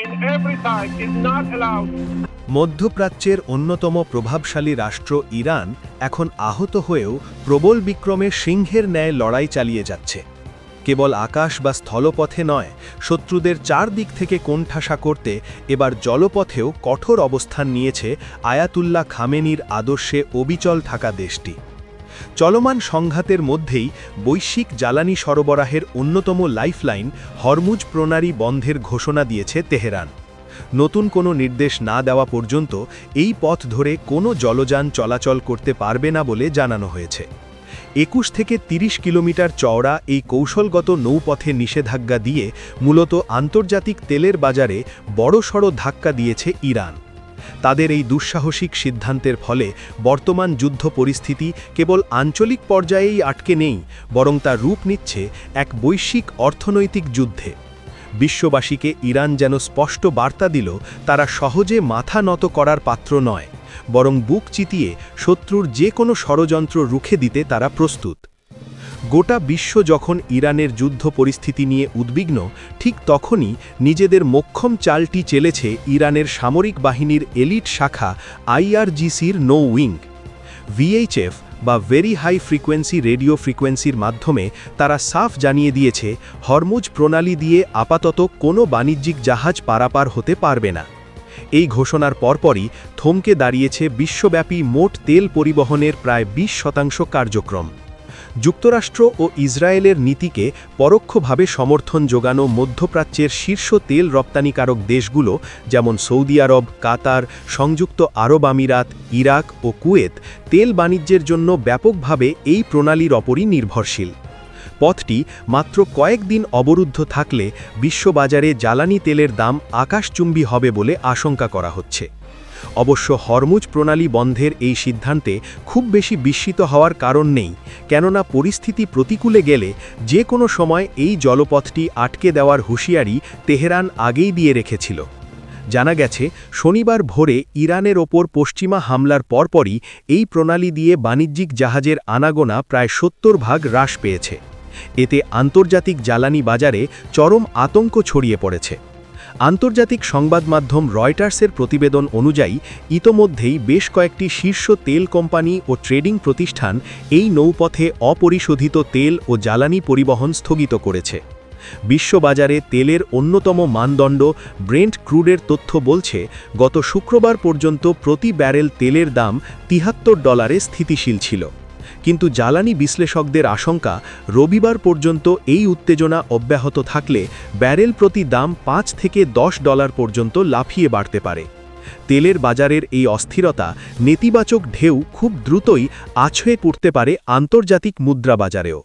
in every side is not allowed. মধ্যপ্রাচ্যের অন্যতম প্রভাবশালী রাষ্ট্র ইরান এখন আহত হয়েও প্রবল বিক্রমে সিংহের ন্যায় লড়াই চালিয়ে যাচ্ছে। কেবল আকাশ বা স্থলপথে নয়, শত্রুদের চারদিক থেকে কোণঠাসা করতে এবার জলপথেও কঠোর অবস্থান নিয়েছে আয়াতুল্লাহ খামেনির আদর্শে অবিচল থাকা দেশটি। চলমান সংঘাতের মধ্যেই বৈশ্বিক জ্বালানি সরবরাহের অন্যতম লাইফলাইন হরমুজ প্রণালী বন্ধের ঘোষণা দিয়েছে তেহরান। নতুন কোনো নির্দেশ না দেওয়া পর্যন্ত এই পথ ধরে কোনো জলযান চলাচল করতে পারবে না বলে জানানো হয়েছে। ২১ থেকে ৩০ কিলোমিটার চওড়া এই কৌশলগত নৌপথে নিষেধাজ্ঞা দিয়ে মূলত আন্তর্জাতিক তেলের বাজারে বড়সড় ধাক্কা দিয়েছে ইরান। তাদের এই দুঃসাহসিক সিদ্ধান্তের ফলে বর্তমান যুদ্ধ পরিস্থিতি কেবল আঞ্চলিক পর্যায়েই আটকে নেই, বরং তা রূপ নিচ্ছে এক বৈশ্বিক অর্থনৈতিক যুদ্ধে। বিশ্ববাসীকে ইরান যেন স্পষ্ট বার্তা দিল, তারা সহজে মাথা নত করার পাত্র নয়, বরং বুক চিতিয়ে শত্রুর যে কোনো ষড়যন্ত্র রুখে দিতে তারা প্রস্তুত। গোটা বিশ্ব যখন ইরানের যুদ্ধ পরিস্থিতি নিয়ে উদ্বিগ্ন, ঠিক তখনই নিজেদের মোক্ষম চালটি চেলেছে ইরানের সামরিক বাহিনীর এলিট শাখা আইআরজিসির নৌ উইং। ভিএইচএফ বা ভেরি হাই ফ্রিকোয়েন্সি রেডিও ফ্রিকোয়েন্সির মাধ্যমে তারা সাফ জানিয়ে দিয়েছে, হরমুজ প্রণালী দিয়ে আপাতত কোনো বাণিজ্যিক জাহাজ পারাপার হতে পারবে না। এই ঘোষণার পরপরই থমকে দাঁড়িয়েছে বিশ্বব্যাপী মোট তেল পরিবহনের প্রায় ২০% কার্যক্রম। যুক্তরাষ্ট্র ও ইসরায়েলের নীতিকে পরোক্ষভাবে সমর্থন যোগানো মধ্যপ্রাচ্যের শীর্ষ তেল রপ্তানিকারক দেশগুলো যেমন সৌদি আরব, কাতার, সংযুক্ত আরব আমিরাত, ইরাক ও কুয়েত তেল বাণিজ্যের জন্য ব্যাপকভাবে এই প্রণালীর ওপরই নির্ভরশীল। পথটি মাত্র কয়েকদিন অবরুদ্ধ থাকলে বিশ্ববাজারে জ্বালানি তেলের দাম আকাশচুম্বী হবে বলে আশঙ্কা করা হচ্ছে। অবশ্য হরমুজ প্রণালী বন্ধের এই সিদ্ধান্তে খুব বেশি বিস্মিত হওয়ার কারণ নেই, কেননা পরিস্থিতি প্রতিকূলে গেলে যে কোনো সময় এই জলপথটি আটকে দেওয়ার হুঁশিয়ারি তেহরান আগেই দিয়ে রেখেছিল। জানা গেছে, শনিবার ভোরে ইরানের ওপর পশ্চিমা হামলার পরপরই এই প্রণালী দিয়ে বাণিজ্যিক জাহাজের আনাগোনা প্রায় ৭০% হ্রাস পেয়েছে। এতে আন্তর্জাতিক জ্বালানি বাজারে চরম আতঙ্ক ছড়িয়ে পড়েছে। আন্তর্জাতিক সংবাদ মাধ্যম রয়টার্সের প্রতিবেদন অনুযায়ী ইতোমধ্যেই বেশ কয়েকটি শীর্ষ তেল কোম্পানি ও ট্রেডিং প্রতিষ্ঠান এই নৌপথে অপরিশোধিত তেল ও জ্বালানি পরিবহন স্থগিত করেছে। বিশ্ববাজারে তেলের অন্যতম মানদণ্ড ব্রেন্ট ক্রুডের তথ্য বলছে, গত শুক্রবার পর্যন্ত প্রতি ব্যারেল তেলের দাম $৭৩ স্থিতিশীল ছিল। কিন্তু জ্বালানি বিশ্লেষকদের আশঙ্কা, রবিবার পর্যন্ত এই উত্তেজনা অব্যাহত থাকলে ব্যারেল প্রতি দাম $৫ থেকে $10 পর্যন্ত লাফিয়ে বাড়তে পারে। তেলের বাজারের এই অস্থিরতা নেতিবাচক ঢেউ খুব দ্রুতই আছড়ে পড়তে পারে আন্তর্জাতিক মুদ্রা বাজারেও।